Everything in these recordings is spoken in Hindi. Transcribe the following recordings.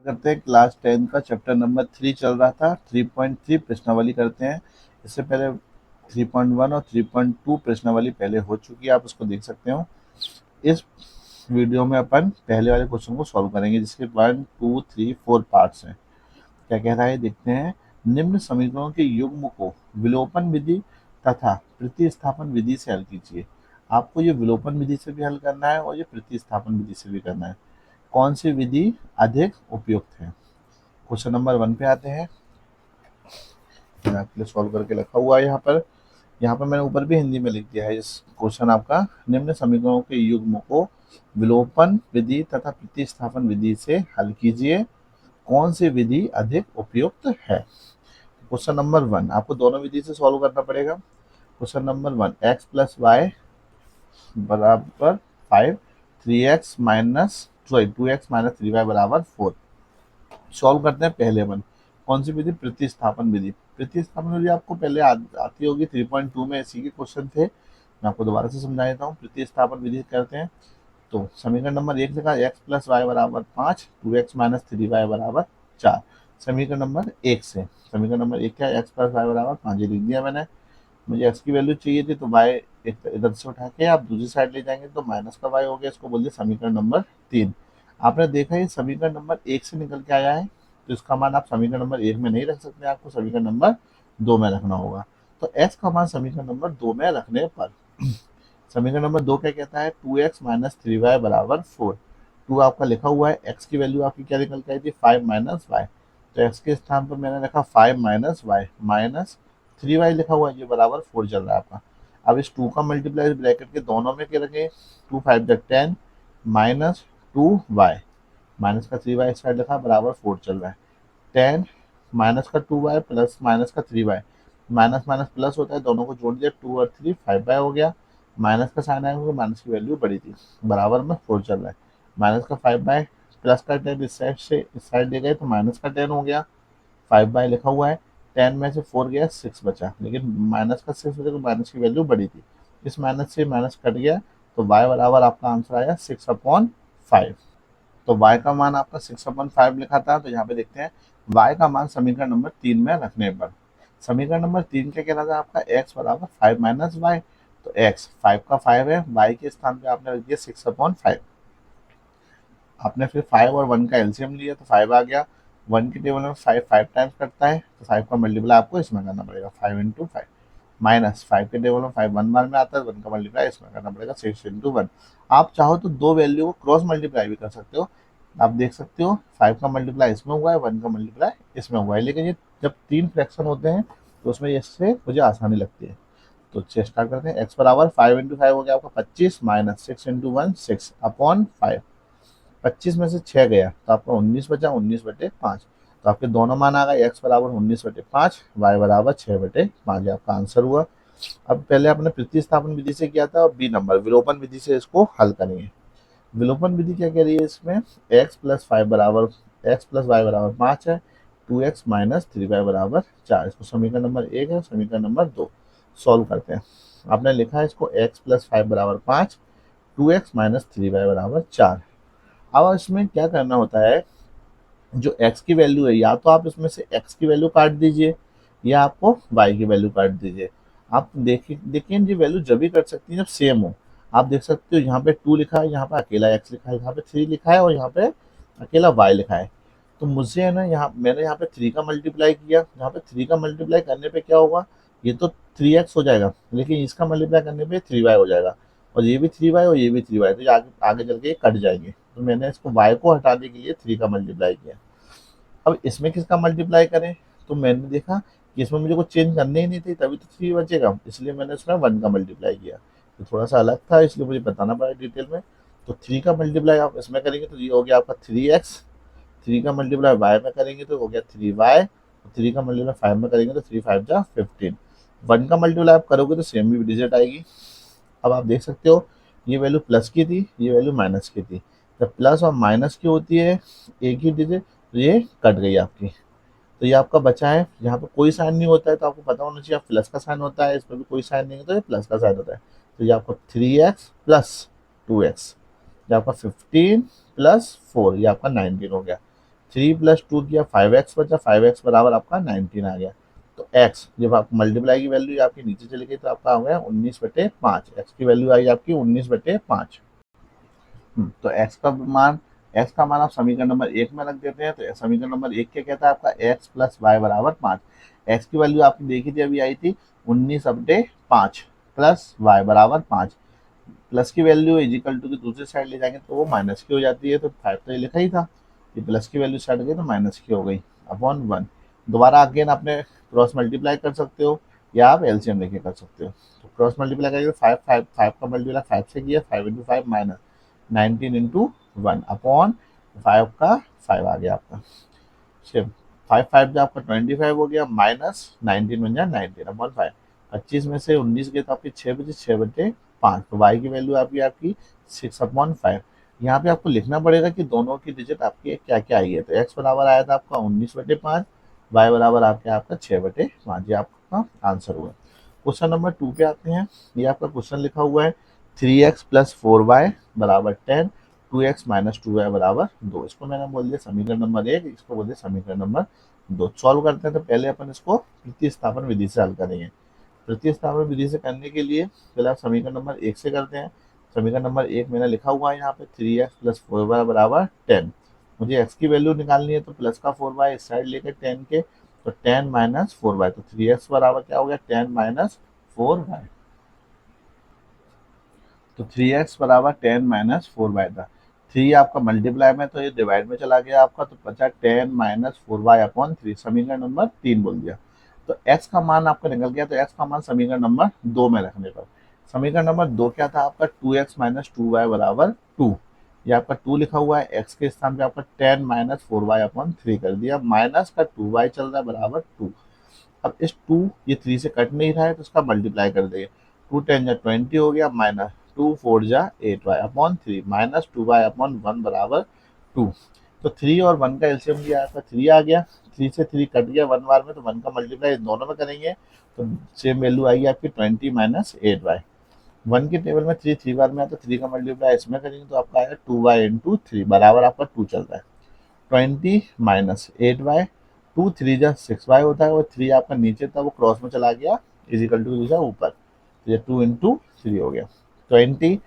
करते हैं क्लास 10 का चैप्टर नंबर 3 चल रहा था। 3.3 प्रश्नावली करते हैं। इससे पहले 3.1 और 3.2 प्रश्नावली पहले हो चुकी है, आप उसको देख सकते हो। इस वीडियो में अपन पहले वाले क्वेश्चन को सॉल्व करेंगे, जिसके 1, 2, 3, 4 पार्ट्स हैं। क्या कह रहा है देखते हैं। निम्न समीकरणों के युग्म को विलोपन विधि तथा प्रतिस्थापन विधि से हल कीजिए। आपको ये विलोपन विधि से भी हल करना है और ये प्रतिस्थापन विधि से भी करना है। कौन सी विधि अधिक उपयुक्त है? क्वेश्चन नंबर 1 पे आते हैं। मैंने आपके लिए सॉल्व करके रखा हुआ है यहाँ पर मैंने ऊपर भी हिंदी में लिख दिया है। इस क्वेश्चन आपका, निम्न समीकरणों के युग्म को विलोपन विधि तथा प्रतिस्थापन विधि से हल कीजिए। कौन सी विधि अधिक उपयुक्त है? क्वेश्चन नंबर 1 आपको दोनों विधि से सॉल्व करना पड़ेगा। Question number 1, x plus y बराबर 5, 3x minus 2x minus 3y बराबर 4। सॉल्व करते हैं पहले अपन। कौन सी विधि? प्रतिस्थापन विधि। प्रतिस्थापन विधि आपको पहले आती होगी, 3.2 में इसी के क्वेश्चन थे। मैं आपको दोबारा से समझा देता हूँ। प्रतिस्थापन विधि करते हैं तो समीकरण नंबर 1 लिखा, एक्स प्लस वाई बराबर 5, 2x माइनस 3y बराबर 4। समीकरण नंबर 1 से समीकरण नंबर 1 क्या है? एक्स प्लस वाई बराबर 5 लिख दिया मैंने। मुझे एक्स की वैल्यू चाहिए थी तो वाई इधर से उठा के आप दूसरी साइड ले जाएंगे तो माइनस का वाई हो गया। इसको बोलिए समीकरण नंबर 3। आपने देखा ये समीकरण नंबर 1 से निकल के आया है, तो इसका मान आप समीकरण नंबर 1 में नहीं रख सकते, आपको समीकरण नंबर 2 में रखना होगा। तो एक्स का मान समीकरण नंबर 2 में रखने पर समीकरण नंबर 2 क्या कहता है? 2x माइनस 3y बराबर 4। 2 आपका लिखा हुआ है, एक्स की वैल्यू आपकी क्या निकल के आई थी? 5 माइनस वाई। तो एक्स के स्थान पर मैंने रखा 5 माइनस वाई माइनस 3y लिखा हुआ है, ये बराबर 4 चल रहा है आपका। अब इस 2 का मल्टीप्लाई ब्रैकेट के दोनों में क्या रखें? 2 5 जा 10 माइनस 2y माइनस का 3y इस साइड लिखा बराबर 4 चल रहा है। 10 माइनस का 2y प्लस माइनस का 3y, माइनस माइनस प्लस होता है, दोनों को जोड़ दिया 2 और 3 5y हो गया। माइनस का साइन आएगा, माइनस की वैल्यू बड़ी थी, बराबर में 4 चल रहा है। माइनस का 5y प्लस का 10 इस साइड से इस साइड ले गए तो माइनस का 10 हो गया। 5y लिखा हुआ है, 10 में से 4 गया 6 बचा, लेकिन माइनस का 6 बचा तो माइनस की वैल्यू बड़ी थी। इस माइनस से माइनस कट गया तो y बराबर आपका आंसर आया 6/5। तो y का मान आपका 6/5 लिखा था। तो यहाँ पे देखते हैं y का मान समीकरण नंबर 3 में रखने पर समीकरण नंबर 3 क्या कह रहा था आपका? x बराबर 5 माइनस वाई। तो x 5 का 5 है, y के स्थान पे आपने रख दिया 6/5। आपने फिर 5 और 1 का एलसीएम लिया तो 5 आ गया। 1 की टेबल में 5 5 टाइम्स कटता है तो 5 का मल्टीप्लाई आपको इसमें करना पड़ेगा, 5 इंटू 5। माइनस 5 के टेबल में 5 1 बार में आता है, 1 का मल्टीप्लाई इसमें करना पड़ेगा, 6 इंटू 1। आप चाहो तो दो वैल्यू को क्रॉस मल्टीप्लाई भी कर सकते हो। आप देख सकते हो 5 का मल्टीप्लाई इसमें हुआ है, 1 का मल्टीप्लाई इसमें हुआ है, लेकिन ये जब 3 फ्रैक्शन होते हैं तो उसमें इससे मुझे आसानी लगती है। तो स्टार्ट करते हैं। एक्स बराबर 5 इंटू 5 हो गया आपका 25 माइनस 6 इंटू 1 6/5। 25 में से 6 गया तो आपका 19 बचा, 19/5। तो आपके दोनों मान आ गए, एक्स बराबर 19/5, वाई बराबर 6/5। ये आपका आंसर हुआ। अब पहले आपने प्रतिस्थापन विधि से किया था, और बी नंबर विलोपन विधि से इसको हल करेंगे। विलोपन विधि क्या कह रही है इसमें? एक्स प्लस वाई बराबर 5 है, 2x माइनस 3y बराबर 4। इसको समीकरण नंबर 1 है, समीकरण नंबर 2 सॉल्व करते हैं। आपने लिखा है इसको x प्लस 5 बराबर 5, 2x माइनस 3y बराबर 4। अब इसमें क्या करना होता है, जो x की वैल्यू है, या तो आप इसमें से x की वैल्यू काट दीजिए या आपको y की वैल्यू काट दीजिए। आप देखिए देखिए ये वैल्यू जब भी कर सकती है जब सेम हो। आप देख सकते हो यहाँ पे 2 लिखा है, यहाँ पे अकेला x लिखा है, यहाँ पे 3 लिखा है और यहाँ पे अकेला y लिखा है। तो मुझे है ना, यहाँ मैंने यहाँ पे 3 का मल्टीप्लाई किया, यहाँ पे 3 का मल्टीप्लाई करने पे क्या होगा? ये तो 3x हो जाएगा, लेकिन इसका मल्टीप्लाई करने पे 3y हो जाएगा, और ये भी 3y और ये भी 3y, तो ये आगे आगे चल के ये कट जाएंगे। तो मैंने इसको y को हटाने के लिए 3 का मल्टीप्लाई किया। अब इसमें किसका मल्टीप्लाई करें? तो मैंने देखा कि इसमें मुझे कुछ चेंज करने ही नहीं थी, तभी तो 3 बचेगा, इसलिए मैंने इसमें 1 का मल्टीप्लाई किया। तो थोड़ा सा अलग था, इसलिए मुझे बताना पड़ा डिटेल में। तो 3 का मल्टीप्लाई आप इसमें करेंगे तो ये हो गया आपका 3x। 3 का मल्टीप्लाई y में करेंगे तो हो गया 3y। 3 का मल्टीप्लाई 5 में करेंगे तो 3 5 जा 15। 1 का मल्टीप्लाई आप करोगे तो सेम भी डिजिट आएगी। अब आप देख सकते हो ये वैल्यू प्लस की थी, ये वैल्यू माइनस की थी। जब प्लस और माइनस की होती है एक ही डिजिट तो ये कट गई आपकी। तो ये आपका बचा है, यहाँ पे कोई साइन नहीं होता है तो आपको पता होना चाहिए प्लस का साइन होता है, इसमें भी कोई साइन नहीं होता है, प्लस का साइन होता है। तो ये आपका 3x प्लस 2x, ये आपका 15 प्लस 4, ये आपका 19 हो गया। 3 प्लस 2 किया 5x बचा, 5x बराबर आपका 19 आ गया। तो x जब आप मल्टीप्लाई की वैल्यू आपकी नीचे चली गई तो आपका हो गया 19/5, x की वैल्यू आई आपकी 19/5। तो x का मान आप समीकरण नंबर 1 में रख देते हैं। तो समीकरण नंबर 1 क्या कहता है आपका x प्लस वाई बराबर 5। x की वैल्यू आपने देखी थी अभी आई थी 19/5 प्लस वाई बराबर 5। प्लस की वैल्यू इजिकल टू की दूसरी साइड ले जाएंगे तो वो माइनस की हो जाती है। तो 5 तो ये लिखा ही था, ये प्लस की वैल्यू साइड गई तो माइनस की हो गई अपॉन 1। दोबारा अगेन आपने क्रॉस मल्टीप्लाई कर सकते हो या आप एलसीएम लेके कर सकते हो। तो क्रॉस मल्टीप्लाई करेंगे 5 का मल्टीप्लाई 5 से किया, 5 × 5 माइनस 19 × 1 अपॉन 5 का 5 आ गया आपका। सिर्फ 5 जो आपका 25 हो गया, माइनस 19 बन जाए 19 अपॉन 5। 25 में से 19 गए तो आपकी 6 बचे, 6/5। तो y की वैल्यू आपकी 6/5। यहाँ पे आपको लिखना पड़ेगा कि दोनों की डिजिट आपकी क्या क्या आई है। तो x बराबर आया था आपका 19/5, y बराबर आपका 6/5। ये आपका आंसर हुआ। क्वेश्चन नंबर 2 पे आते हैं। ये आपका क्वेश्चन लिखा हुआ है 3x + 4y = 10, 2x - 2y = 2। इसको मैंने बोल दिया समीकरण नंबर 1, इसको बोल दिया समीकरण नंबर 2। सॉल्व करते हैं तो पहले अपन इसको प्रतिस्थापन विधि से हल करेंगे। प्रतिस्थापन विधि से करने के लिए पहले आप समीकरण नंबर 1 से करते हैं। समीकरण नंबर 1 मैंने लिखा हुआ है यहाँ पे 3x + 4y = 10। मुझे x की वैल्यू निकालनी है तो प्लस का 4y इस साइड लेकर 10 के, तो 10 - 4y, तो 3x बराबर क्या हो गया 10 - 4y। तो 3x बराबर 10 - 4y था। 3 आपका मल्टीप्लाई में तो ये डिवाइड में चला गया आपका, तो बचा 10 - 4y अपॉन 3। समीकरण नंबर 3 बोल दिया। तो x का मान आपका निकल गया। तो x का मान समीकरण नंबर 2 में रखने पर समीकरण नंबर 2 क्या था आपका 2x - 2y = 2। ये आपका 2 लिखा हुआ है, x के स्थान पे आपका 10 - 4y अपॉन 3 कर दिया, माइनस का 2y चल रहा है बराबर 2। अब इस 2 ये 3 से कट नहीं रहा है तो इसका मल्टीप्लाई कर देंगे। 2 × 10 = 20 हो गया, minus 2 × 4 = 8y upon 3 minus 2y upon 1 बराबर 2। तो 3 और 1 का एलसीएम दिया आपका 3 आ गया। 3 से 3 कट गया 1 बार में, तो 1 का मल्टीप्लाई दोनों में करेंगे तो सेम वैल्यू आएगी आपकी 20 - 8y। 1 की टेबल में 3 3 बार में है तो 3 का मल्टीप्लाई इसमें करेंगे तो आपका आएगा 2y × 3 बराबर आपका 2 चल रहा है। 20 - 8y, 2 3 जा 6y होता है, वो 3 आपका नीचे था वो क्रॉस में चला गया, इजिकल टू दूसरा ऊपर, तो ये 2 × 3 हो गया। 20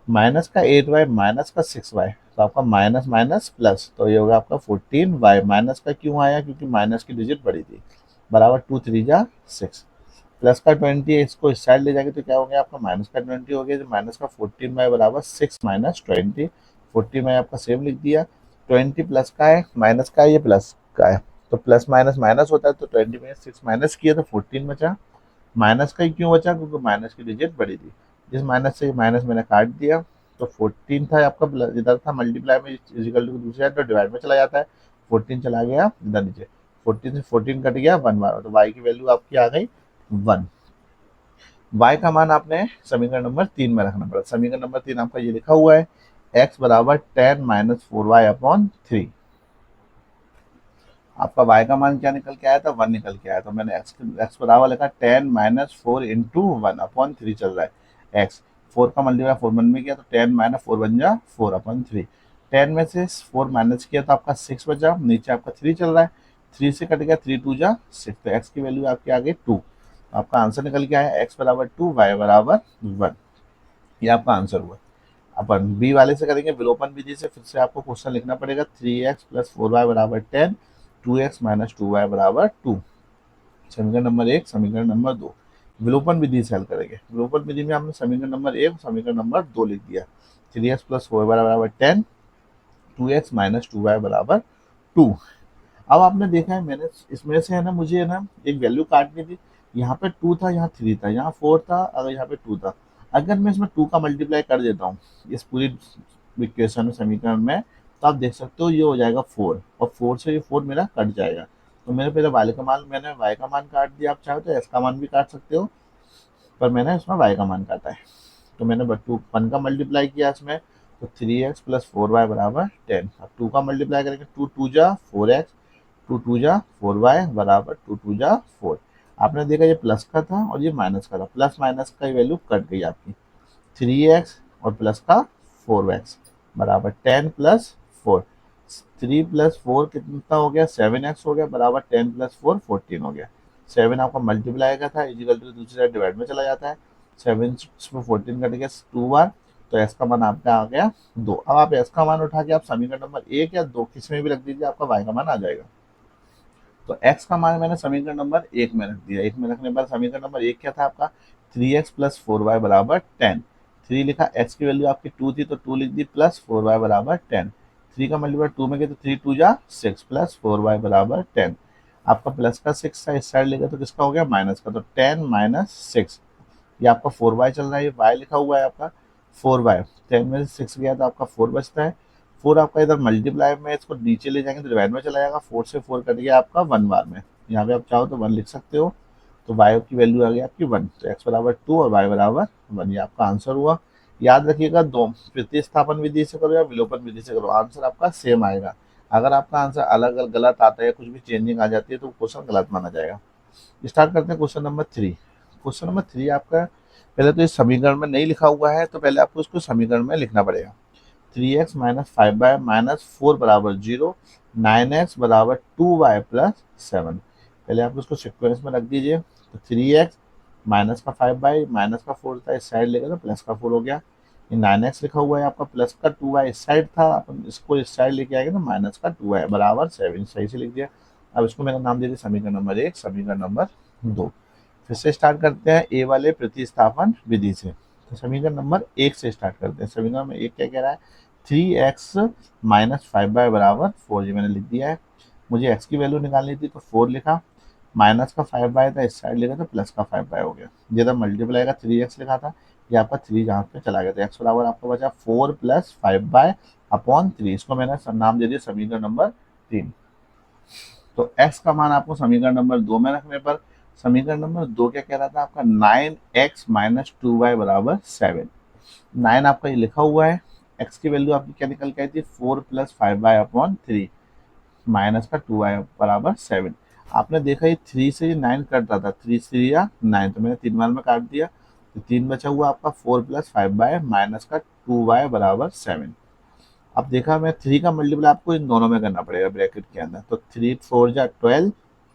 माइनस का 8y माइनस का 6y, तो आपका माइनस माइनस प्लस, तो ये होगा आपका 14y। माइनस का क्यों आया, क्योंकि माइनस की डिजिट बड़ी थी, बराबर 2 3 जा 6। प्लस का 20 है, इसको इस साइड ले जाएंगे तो क्या हो गया आपका माइनस का 20 हो गया, जो माइनस का 14y बराबर 6 - 20। 14y आपका सेम लिख दिया। 20 प्लस का है, माइनस का है, ये प्लस का है, तो प्लस माइनस माइनस होता है, तो 20 में 6 माइनस किया तो 14 बचा। माइनस का ही क्यों बचा, क्योंकि माइनस की डिजिट बड़ी थी, जिस माइनस से माइनस मैंने काट दिया। तो 14 था आपका, इधर था मल्टीप्लाई में इजिकल टू दूसरी साइड तो डिवाइड में चला जाता है, 14 चला गया इधर नीचे, 14 से 14 कट गया 1 बार, तो y की वैल्यू आपकी आ गई 1। y का मान आपने समीकरण नंबर 3 में रखना पड़ा। समीकरण नंबर 3 आपका ये लिखा हुआ है x बराबर 10 - 4y अपॉन 3। आपका y का मान क्या निकल के आया था 1 निकल के आया, तो मैंने x बराबर लिखा 10 - 4 × 1 अपॉन 3 चल रहा है x। 4 का मल्टीप्लाई 4 1 में किया तो 10 - 4 बन जा 4 अपॉन 3। 10 में से 4 माइनस किया तो आपका 6 बचा, नीचे आपका 3 चल रहा है, 3 से कट गया 3 2 जा 6, तो x की वैल्यू आपकी आ गई 2। आपका आंसर निकल के आया x बराबर 2 y बराबर 1। ये आपका आंसर हुआ। अपन बी वाले से करेंगे विलोपन विधि से। फिर से आपको क्वेश्चन लिखना पड़ेगा 3x + 4y = 10, 2x - 2y = 2। समीकरण नंबर 1, समीकरण नंबर 2 विलोपन विधि से हल करेंगे। विलोपन विधि में हमने समीकरण नंबर 1 समीकरण नंबर 2 लिख दिया। 3x + 4y = 10, 2x - 2y = 2। अब आपने देखा है मैंने इसमें से है ना, मुझे है ना एक वैल्यू काटनी थी। यहाँ पे 2 था, यहाँ 3 था, यहाँ 4 था, अगर यहाँ पे 2 था। अगर मैं इसमें 2 का मल्टीप्लाई कर देता हूँ इस पूरी इक्वेशन में, समीकरण में, तो आप देख सकते हो ये हो जाएगा 4, और 4 से ये 4 मेरा कट जाएगा। तो मैंने पहले मैंने y का मान काट दिया। आप चाहो तो x का मान भी काट सकते हो, पर मैंने इसमें y का मान काटा है। तो मैंने 1 का मल्टीप्लाई किया इसमें, तो 3x + 4y = 10। अब 2 का मल्टीप्लाई करेंगे, 2 2 जा 4x, 2 2 जा 4y बराबर 2 2 जा 4। आपने देखा ये प्लस का था और ये माइनस का था, प्लस माइनस का वैल्यू कट गई आपकी। 3x और प्लस का 4x बराबर 10 + 4। 3 प्लस 4 कितना हो गया, 7x हो गया, बराबर 10 प्लस 4 14 हो गया। 7 आपका मल्टीप्लाई का था, इजिकल टू दूसरी साइड डिवाइड में चला जाता है। 7 में 14 कट गया 2 बार, तो एक्स का मान आपका आ गया 2। अब आप एक्स का मान उठा के आप समीकरण नंबर 1 या 2 किस में भी रख दीजिए, आपका वाई का मान आ जाएगा। तो x का मान मैंने समीकरण नंबर 1 में रख दिया। 1 में रखने पर समीकरण नंबर 1 क्या था आपका, 3x प्लस 4y बराबर 10। 3 लिखा, x की वैल्यू आपकी 2 थी तो 2 लिख दी, प्लस 4y बराबर 10। 3 का मल्टीप्लाई 2 में गया तो 3 2 जा 6 प्लस 4y बराबर 10। आपका प्लस का 6 था, इस साइड लेगा तो किसका हो गया, माइनस का, तो 10 माइनस 6। ये आपका 4y चल रहा है, ये y लिखा हुआ है आपका 4y। 10 में से 6 गया तो आपका 4 बचता है। 4 आपका इधर मल्टीप्लाई में, इसको नीचे ले जाएंगे तो डिवाइड में चला जाएगा। 4 से 4 कट गया आपका 1 बार में, यहाँ पे आप चाहो तो 1 लिख सकते हो। तो y की वैल्यू आ गई आपकी 1, तो x बराबर 2 और y बराबर 1, ये आपका आंसर हुआ। याद रखिएगा, दो प्रतिस्थापन विधि से करो या विलोपन विधि से करो, आंसर आपका सेम आएगा। अगर आपका आंसर अलग अलग गलत आता है, कुछ भी चेंजिंग आ जाती है, तो क्वेश्चन गलत माना जाएगा। स्टार्ट करते हैं क्वेश्चन नंबर 3। क्वेश्चन नंबर 3 आपका, पहले तो इस समीकरण में नहीं लिखा हुआ है, तो पहले आपको इसको समीकरण में लिखना पड़ेगा। 3x माइनस 5y माइनस 4 बराबर 0, 9x बराबर 2y प्लस 7। पहले आप उसको सिक्वेंस में रख दीजिए। तो 3x माइनस का 5y माइनस का 4 था, इस साइड लेगा तो प्लस का 4 हो गया। ये 9x लिखा हुआ है आपका, प्लस का 2y इस साइड था, अपन इसको इस साइड लेके आएंगे तो माइनस का 2y बराबर 7, सही से लिख दिया। अब इसको मैंने नाम दे दिया समीकरण नंबर 1, समीकरण नंबर 2। फिर से स्टार्ट करते हैं ए वाले प्रतिस्थापन विधि से। तो समीकरण नंबर 1 से स्टार्ट करते हैं। समीकरण में 1 क्या कह रहा है, 3x माइनस 5y बराबर 4, ये मैंने लिख दिया है। मुझे x की वैल्यू निकालनी थी तो 4 लिखा, माइनस का 5y था, इस साइड लिखा तो प्लस का 5y हो गया। ये था मल्टीप्लाई का 3x लिखा था, ये आपका 3 जहाँ पे चला गया, तो x बराबर आपका बचा 4 प्लस 5y अपॉन 3। इसको मैंने नाम दे दिया समीकरण नंबर 3। तो x का मान आपको समीकरण नंबर 2 में रखने पर, समीकरण नंबर 2 क्या कह रहा था आपका, 9x माइनस 2y बराबर 7। 9 आपका ये लिखा हुआ है, x की वैल्यू आपकी क्या निकल के आई थी, 4 प्लस 5y अपॉन 3 माइनस का 2y बराबर 7। आपने देखा ये 3 से ये 9 कट रहा था, 3 3 या 9, तो मैंने 3 बार में काट दिया, तो 3 बचा हुआ आपका 4 प्लस 5y माइनस का 2y बराबर 7। अब देखा मैं 3 का मल्टीप्लाई आपको इन दोनों में करना पड़ेगा ब्रैकेट के अंदर, तो 3 4 जा 12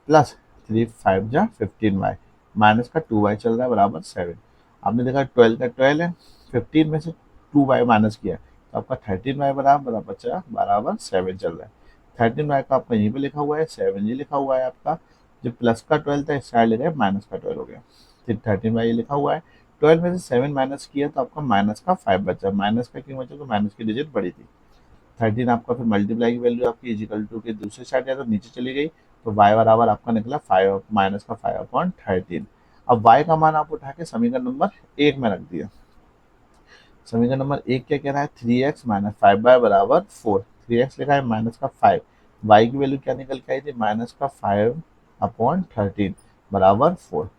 प्लस 3 5 जा 15y माइनस का 2y चल रहा है बराबर 7। आपने देखा 12 का 12 है, 15 में से 2y माइनस किया तो आपका 13y बराबर बचा बराबर 7 चल रहा है। 13y का आपका यहीं पे लिखा हुआ है, 7 ये लिखा हुआ है आपका। जो प्लस का 12 था, इस साइड ले गए माइनस का 12 हो गया, फिर 13y ये लिखा हुआ है। 12 में से 7 माइनस किया तो आपका माइनस का 5 बचा। माइनस का क्यों बचा, तो माइनस की डिजिट बड़ी थी। 13 आपका फिर मल्टीप्लाई की वैल्यू आपकी इजिकल टू के दूसरे साइड है तो नीचे चली गई, तो y बराबर आपका निकला 5 माइनस का 5 अपॉन 13। अब y का मान आप उठा के समीकरण नंबर 1 में रख दिया। समीकरण नंबर 1 क्या कह रहा है, 3x माइनस 5y बराबर 4। 3x लिखा है माइनस का 5, y की वैल्यू क्या निकल के आई थी, माइनस का 5 अपॉन 13 बराबर 4।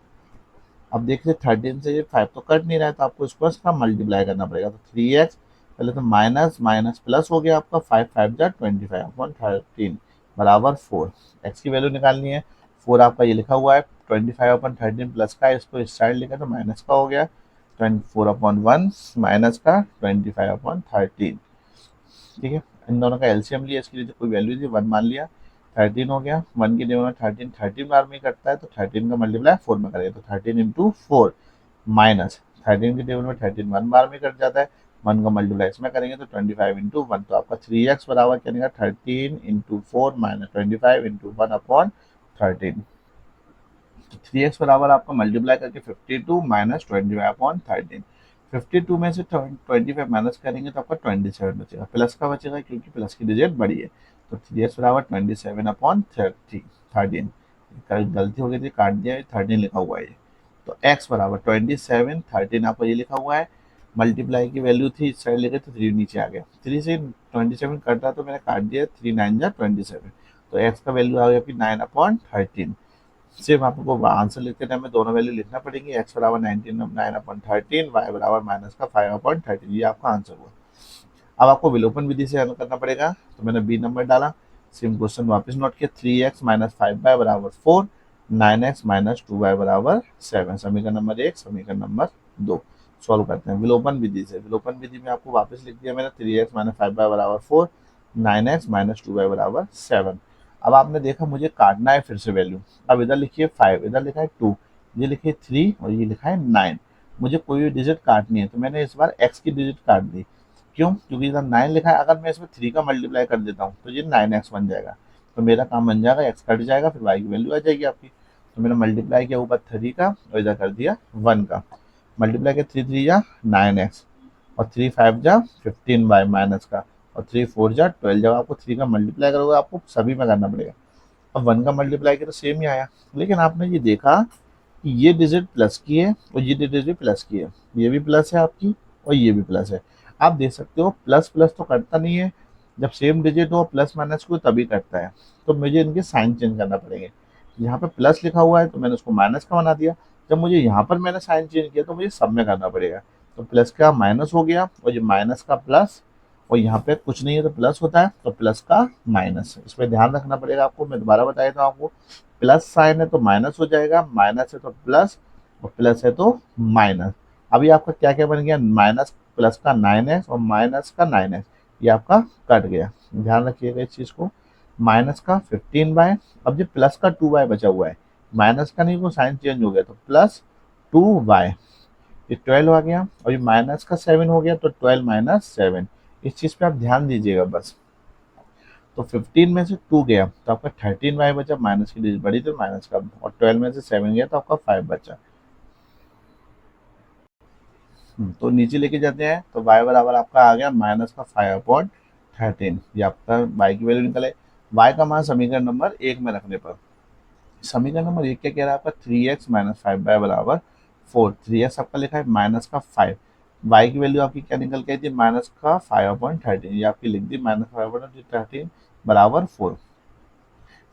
अब देखिए 13 से ये 5 तो कट नहीं रहा है, तो आपको इसको इसका मल्टीप्लाई करना पड़ेगा। तो 3x पहले तो माइनस माइनस प्लस हो गया आपका, 5 5 जा 25 अपॉन 13 बराबर 4। x की वैल्यू निकालनी है, 4 आपका ये लिखा हुआ है, 25 अपॉन 13 प्लस का है, इसको इस साइड लिखा तो माइनस का हो गया, 24 अपॉन 1 माइनस का 25 अपॉन 13। ठीक है, इन दोनों का एलसीएम लिया, इसकी कोई वैल्यू थी 1 मान लिया, 13 हो गया। 1 की जगह में 13 बार में कटता है, तो 13 का मल्टीप्लाई 4 में करेंगे तो 13 इंटू 4 माइनस 13 की टेबल में 13 1 बार में कट जाता है, 1 का मल्टीप्लाई इसमें करेंगे तो 25 इंटू 1, तो आपका 3x बराबर क्या निकला, 13 into 4 minus 25 into 1 upon 13। 3x बराबर आपका मल्टीप्लाई करके 52 माइनस 25 अपॉन 13। 52 में से 25 माइनस करेंगे तो आपका 27 बचेगा, प्लस का बचेगा क्योंकि प्लस की डिजिट बड़ी है। तो 3x बराबर 27 अपॉन 13। गलती हो गई थी, काट दिया, 13 लिखा हुआ है। तो x बराबर 27, 13 आपको ये लिखा हुआ है, मल्टीप्लाई की वैल्यू थी इस साइड लेके तो 3 नीचे आ गया, 3 से 27 कट रहा तो मैंने काट दिया, 3 9 जा 27। तो x का वैल्यू आ गया फिर 9 अपॉन 13। सिर्फ आपको आंसर लिखते टाइम में दोनों वैल्यू लिखना पड़ेगी, x बराबर 9 अपॉन 13, y बराबर माइनस का 5 अपॉन 13, ये आपका आंसर हुआ। अब आपको विलोपन विधि से हल करना पड़ेगा, तो मैंने बी नंबर डाला, सेम क्वेश्चन वापस नोट किया, 3x माइनस 5y बराबर 4, 9x माइनस 2y बराबर 7। समीकरण नंबर 1, समीकरण नंबर 2 सॉल्व करते हैं विलोपन विधि से। विलोपन विधि में आपको वापस लिख दिया मैंने, 3x माइनस 5y बराबर 4, 9x माइनस 2y बराबर 7। अब आपने देखा मुझे काटना है फिर से वैल्यू। अब इधर लिखिए 5, इधर लिखा है 2, ये लिखिए 3 और ये लिखा है 9। मुझे कोई भी डिजिट काटनी है तो मैंने इस बार x की डिजिट काट दी। क्यों? क्योंकि इधर 9 लिखा है, अगर मैं इसमें 3 का मल्टीप्लाई कर देता हूँ तो ये 9x बन जाएगा। तो मेरा काम बन जाएगा, x कट जाएगा, फिर y की वैल्यू आ जाएगी आपकी। तो मैंने मल्टीप्लाई किया ऊपर 3 का और इधर कर दिया 1 का। मल्टीप्लाई किया 3 3 जा 9x और 3 5 जा 15y माइनस का और 3 4 जा 12। जब आपको 3 का मल्टीप्लाई करोगे आपको सभी में करना पड़ेगा। अब 1 का मल्टीप्लाई किया तो सेम ही आया, लेकिन आपने ये देखा कि ये डिजिट प्लस की है और ये डिजिट भी प्लस की है, ये भी प्लस है आपकी और ये भी प्लस है। आप देख सकते हो प्लस प्लस तो कटता नहीं है, जब सेम डिजिट हो प्लस माइनस को तभी कटता है। तो मुझे इनके साइन चेंज करना पड़ेंगे। यहाँ पे प्लस लिखा हुआ है तो मैंने उसको माइनस का बना दिया। जब मुझे यहाँ पर मैंने साइन चेंज किया तो मुझे सब में करना पड़ेगा। तो प्लस का माइनस हो गया और ये माइनस का प्लस, और यहाँ पे कुछ नहीं है तो प्लस होता है, तो प्लस का माइनस, इसमें ध्यान रखना पड़ेगा आपको। मैं दोबारा बता देता हूँ आपको, प्लस साइन है तो माइनस हो जाएगा, माइनस है तो प्लस और प्लस है तो माइनस। अभी आपका क्या क्या बन गया, माइनस प्लस का 9x और माइनस का 9x, ये आपका कट गया। ध्यान रखिएगा इस चीज़ को। माइनस का 15y, अब जो प्लस का 2y बचा हुआ है, माइनस का नहीं, वो साइन चेंज हो गया तो प्लस 2y, ये 12 आ गया। और ये माइनस का 7 हो गया तो 12 माइनस 7। इस चीज़ पे आप ध्यान दीजिएगा बस। तो 15 में से 2 गया तो आपका 13y बचा, माइनस की डिजिट बढ़ी तो माइनस का, और 12 में से 7 गया तो आपका 5 बचा। तो नीचे लेके जाते हैं तो y बराबर आपका आ गया माइनस का 5/13। ये आपका y की वैल्यू निकले। y का मान समीकरण नंबर 1 में रखने पर, समीकरण नंबर 1 क्या कह रहा है आपका, 3x माइनस 5y बराबर 4। 3x आपका लिखा है माइनस का 5, y की वैल्यू आपकी क्या निकल के आई थी, माइनस का 5/13, ये आपकी लिख दी माइनस 5/13 बराबर 4।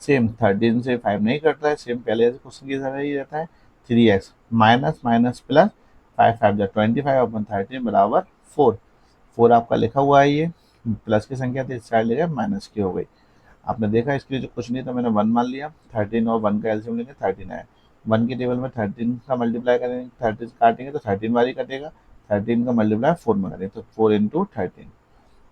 सेम 13 से 5 नहीं कटता है, सेम पहले ऐसे क्वेश्चन की तरह ही रहता है। 3x माइनस माइनस प्लस 5 5 जा 25/13 बराबर 4। 4 आपका लिखा हुआ है, ये प्लस की संख्या थी, इस साइड ले गए माइनस की हो गई। आपने देखा इसके लिए जो कुछ नहीं था मैंने 1 मान लिया। 13 और 1 का एलसीएम लेंगे 13 आया। 1 की टेबल में 13 का मल्टीप्लाई करेंगे, 13 काटेंगे तो 13 बार ही कटेगा। 13 का मल्टीप्लाई 4 में करेंगे तो 4 इंटू 13।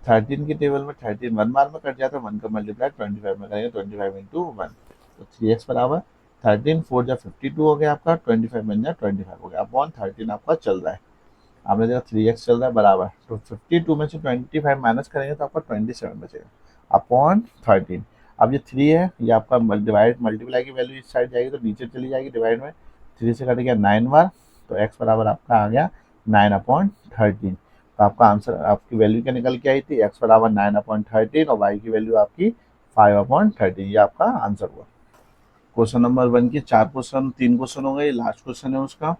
13 की टेबल में 13 1 बार में कट जाता है, 1 का मल्टीप्लाई 25 में करेंगे, 25 इंटू 1। तो 3x बराबर 13 4 जा 52 हो गया आपका, 25 बन जाए 25 हो गया, अपॉन 13 आपका चल रहा है। आपने देखा 3x चल रहा है बराबर, तो 52 में से 25 माइनस करेंगे तो आपका 27 बचेगा, अपॉन 13। अब ये 3 है, ये आपका डिवाइड मल्टीप्लाई की वैल्यू इस साइड जाएगी तो नीचे चली जाएगी डिवाइड में, 3 से कट गया 9 बार, तो x बराबर आपका आ गया 9/13। तो आपका आंसर, आपकी वैल्यू क्या निकल के आई थी, x बराबर 9/13 और y की वैल्यू आपकी 5/13। ये आपका आंसर हुआ। क्वेश्चन नंबर 1 के 4 क्वेश्चन, 3 क्वेश्चन हो गए, लास्ट क्वेश्चन है उसका।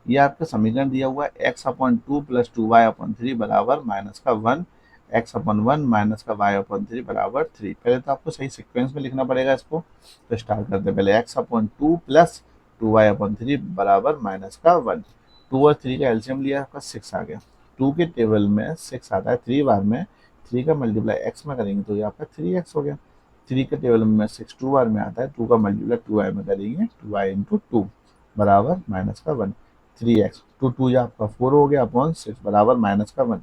ये आपका समीकरण दिया हुआ है x/2 प्लस 2y/3 बराबर माइनस का 1, x/1 माइनस का y/3 बराबर 3। पहले तो आपको सही सीक्वेंस में लिखना पड़ेगा इसको। तो स्टार्ट करते हैं, पहले x/2 प्लस 2y/3 बराबर माइनस का 1। 2 और 3 का एलसीएम लिया, आपका 6 आ गया। 2 के टेबल में 6 आता है 3 बार में, 3 का मल्टीप्लाई x में करेंगे तो ये आपका 3x हो गया। 3 के टेबल में 6 2 बार में आता है, 2 का मल्टीप्लाई 2y में करेंगे, 2y इंटू 2 बराबर माइनस का 1। 3x 2 2 या आपका 4 हो गया, अपॉन 6 बराबर माइनस का 1।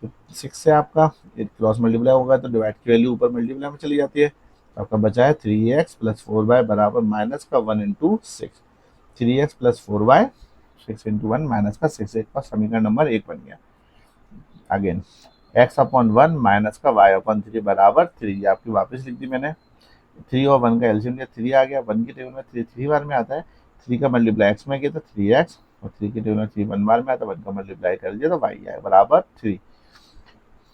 तो 6 से आपका एक क्रॉस मल्टीप्लाई होगा तो डिवाइड की वैल्यू ऊपर मल्टीप्लाई में चली जाती है, तो आपका बचा है 3x प्लस 4y बराबर माइनस का 1 into 6। 3x plus 4y 6 into 1 minus का 6, एक का समीकरण नंबर 1 बन गया। अगेन x/1 माइनस का y/3 बराबर 3, ये आपकी वापस लिख दी मैंने। 3 और 1 का एलसीएम लिया, 3 आ गया। 1 की टेबल में 3 3 बार में आता है, 3 का मल्टीप्लाई x में किया तो 3x, और 3 की टेबल में 3 1 बार में आता है, 1 का मल्टीप्लाई कर दिया तो y आया बराबर 3।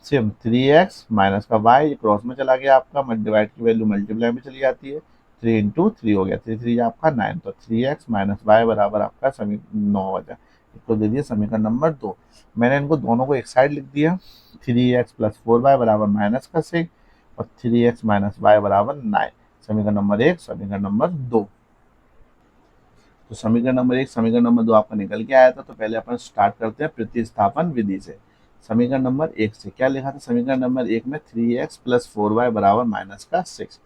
सेम 3x माइनस का y क्रॉस में चला गया आपका, डिवाइड की वैल्यू मल्टीप्लाई में चली जाती है, 3 इंटू 3 हो गया, 3 3 आपका 9, तो 3x माइनस y बराबर आपका 9 हो जाए। इसको दे दिया समीकरण नंबर 2। मैंने इनको दोनों को एक साइड लिख दिया, 3x प्लस 4y बराबर माइनस का 6 और 3x माइनस y बराबर 9। समीकरण नंबर 1, समीकरण नंबर 2। तो समीकरण नंबर 1 समीकरण नंबर 2 आपका निकल के आया था। तो पहले अपन स्टार्ट करते हैं प्रतिस्थापन विधि से। समीकरण नंबर 1 से क्या लिखा था, समीकरण नंबर 1 में 3x प्लस 4y बराबर माइनस का 6।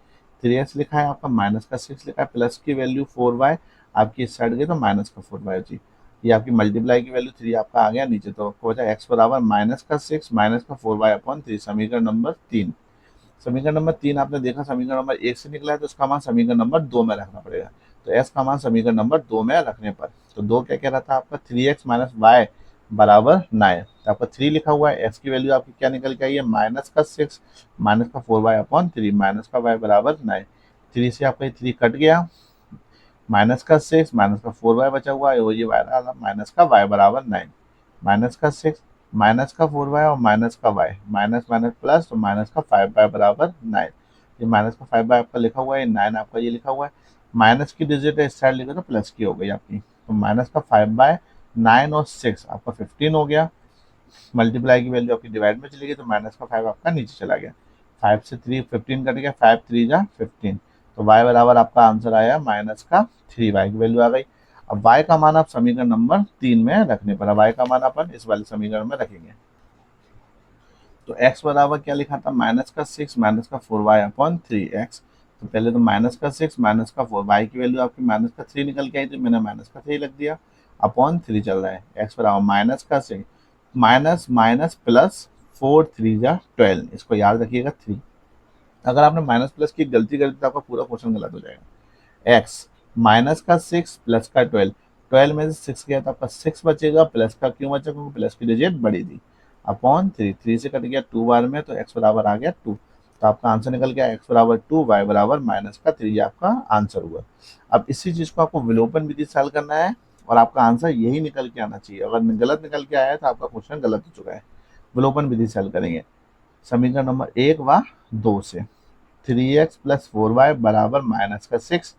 3x लिखा है आपका, माइनस का 6 लिखा है, प्लस की वैल्यू 4y आपकी इस साइड गई तो माइनस का 4y होती। ये आपकी मल्टीप्लाई की वैल्यू 3 आपका आ गया नीचे, तो आपको बचा x बराबर माइनस का 6 माइनस का 4y/3, समीकरण नंबर 3। समीकरण नंबर 3 आपने देखा समीकरण नंबर 1 से निकला है, तो इसका मान समीकरण नंबर 2 में रखना पड़ेगा। तो एस का मान समीकरण नंबर 2 में रखने पर, तो 2 क्या कह रहा था आपका 3x माइनस वाई बराबर 9। तो आपका 3 लिखा हुआ है, एक्स की वैल्यू आपकी क्या निकल के आई है, माइनस का 6 माइनस का 4y अपॉन 3 माइनस का y बराबर 9। 3 से आपका 3 कट गया, माइनस का 6 माइनस का 4y बचा हुआ है, और ये y रहा माइनस का y बराबर 9। माइनस का 6 माइनस का 4y और माइनस का y, माइनस माइनस प्लस, तो माइनस का 5y बराबर 9। ये माइनस का 5y आपका लिखा हुआ है, 9 आपका ये लिखा हुआ है। माइनस की डिजिट है इस साइड लिखा तो प्लस की हो गई आपकी, तो माइनस का 5/9 और 6 आपका 15 हो गया। मल्टीप्लाई की वैल्यू आपकी डिवाइड में चली गई, तो माइनस का 5 आपका नीचे चला गया। 5 से 3 15 कट गया, 5 3 जा 15, तो y बराबर आपका आंसर आया माइनस का 3y की वैल्यू आ गई। अब y का मान आप समीकरण नंबर 3 में रखने पर, अब y का मान अपन इस वाले समीकरण में रखेंगे। तो x बराबर क्या लिखा था, माइनस का 6 माइनस का 4y अपॉन 3x। तो पहले तो माइनस का 6 माइनस का 4, y की वैल्यू आपकी माइनस का 3 निकल के आई, तो मैंने माइनस का 3 रख दिया, अपॉन 3 चल रहा है। x बराबर माइनस का 6 माइनस माइनस प्लस 4 3 जा 12, इसको याद रखिएगा 3। अगर आपने माइनस प्लस की गलती कर दी तो आपका पूरा क्वेश्चन गलत हो जाएगा। x माइनस का 6 प्लस का 12, 12 में से 6 गया तो आपका 6 बचेगा, प्लस का क्यों बचा, क्योंकि प्लस की डिजिट बड़ी थी, अपॉन 3, 3 से कट गया 2 बार में, तो x बराबर आ गया 2। तो आपका आंसर निकल गया x बराबर 2, y बराबर माइनस का 3, ये आपका आंसर हुआ। अब इसी चीज को आपको विलोपन विधि से हल करना है, और आपका आंसर यही निकल के आना चाहिए। अगर गलत निकल के आया है तो आपका क्वेश्चन गलत हो चुका है। विलोपन विधि से हल करेंगे समीकरण नंबर 1 व 2 से। 3x प्लस 4y बराबर माइनस का 6,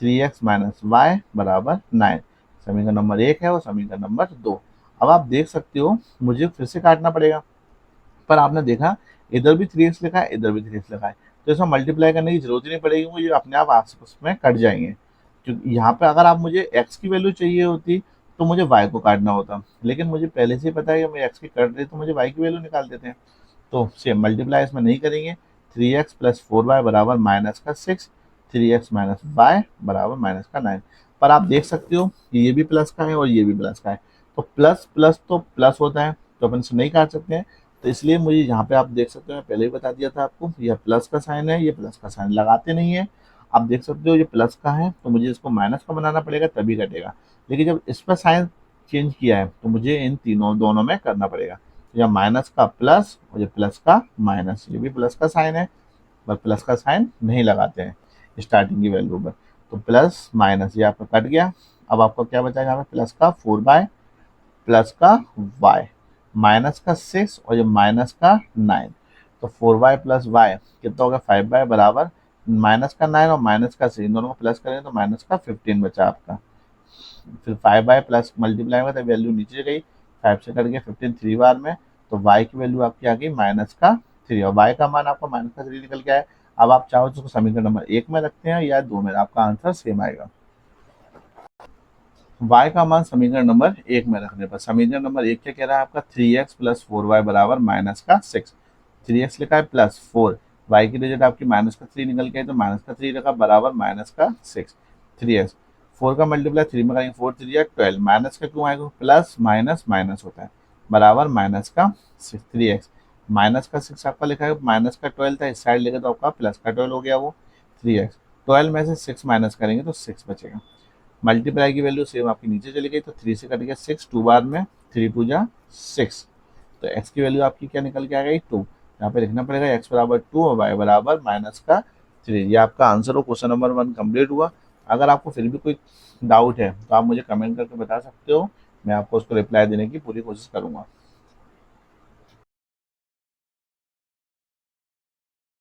3x माइनस वाई बराबर 9। समीकरण नंबर 1 है और समीकरण नंबर 2। अब आप देख सकते हो मुझे फिर से काटना पड़ेगा, पर आपने देखा इधर भी 3x लिखा है, इधर भी 3x लिखा है, तो इसमें मल्टीप्लाई करने की जरूरत ही नहीं पड़ेगी, मुझे अपने आप आपस में कट जाएंगे। क्योंकि यहाँ पे अगर आप मुझे x की वैल्यू चाहिए होती तो मुझे y को काटना होता, लेकिन मुझे पहले से ही पता है कि मैं x की कट रही, तो मुझे y की वैल्यू निकाल देते हैं। तो सेम मल्टीप्लाई इसमें नहीं करेंगे। 3x प्लस 4y बराबर माइनस का 6, 3x माइनस वाई बराबर माइनस का 9। पर आप देख सकते हो कि ये भी प्लस का है और ये भी प्लस का है, तो प्लस प्लस तो प्लस होता है, तो अपन इसे नहीं काट सकते हैं। तो इसलिए मुझे यहाँ पे आप देख सकते हो, मैं पहले ही बता दिया था आपको, यह प्लस का साइन है, ये प्लस का साइन लगाते नहीं है। आप देख सकते हो ये प्लस का है, तो मुझे इसको माइनस का बनाना पड़ेगा तभी कटेगा। लेकिन जब इस पर साइन चेंज किया है तो मुझे इन तीनों दोनों में करना पड़ेगा। या माइनस का प्लस और ये प्लस का माइनस, ये भी प्लस का साइन है, पर प्लस का साइन नहीं लगाते हैं स्टार्टिंग की वैल्यू पर। तो प्लस माइनस ये आपका कट गया। अब आपको क्या बचा यहाँ पे, प्लस का 4y प्लस का y, माइनस का 6 और ये माइनस का 9। तो 4y प्लस y कितना हो गया, 5y बराबर माइनस का 9 और माइनस का 6, इन दोनों को प्लस करें तो माइनस का 15 बचा आपका। फिर 5y प्लस मल्टीप्लाई में तो वैल्यू नीचे गई, 5 से कट गया 15 3 बार में, तो y की वैल्यू आपकी आ गई माइनस का 3, और y का मान आपका माइनस का 3 निकल के आया। अब आप चाहो तो समीकरण नंबर 1 में रखते हैं या 2 में, आपका आंसर सेम आएगा। y का मान समीकरण नंबर 1 में रखने पर, समीकरण नंबर 1 क्या कह रहा है आपका, 3x प्लस 4y बराबर माइनस का 6। 3x लिखा है प्लस 4, y की डिजिट आपकी माइनस का 3 निकल के आई, तो माइनस का 3 रखा बराबर माइनस का 6। 3x 4 का मल्टीप्लाई 3 में करेंगे, 4 3 12, माइनस का क्यों आएगा, प्लस माइनस माइनस होता है, बराबर माइनस का 6। 3x माइनस का 6 आपका लिखा है, माइनस का 12 था, इस साइड लेके तो आपका प्लस का 12 हो गया वो। 3x 12 में से 6 माइनस करेंगे तो 6 बचेगा। मल्टीप्लाई की वैल्यू सेम आपकी नीचे चली गई, तो 3 से कट गया 6, 2 बार में 3 2 जा 6, तो x की वैल्यू आपकी क्या निकल के आ गई 2। यहाँ पे लिखना पड़ेगा x बराबर 2 और y बराबर माइनस का 3। ये आपका आंसर हो, क्वेश्चन नंबर 1 कंप्लीट हुआ। अगर आपको फिर भी कोई डाउट है तो आप मुझे कमेंट करके बता सकते हो, मैं आपको उसको रिप्लाई देने की पूरी कोशिश करूंगा।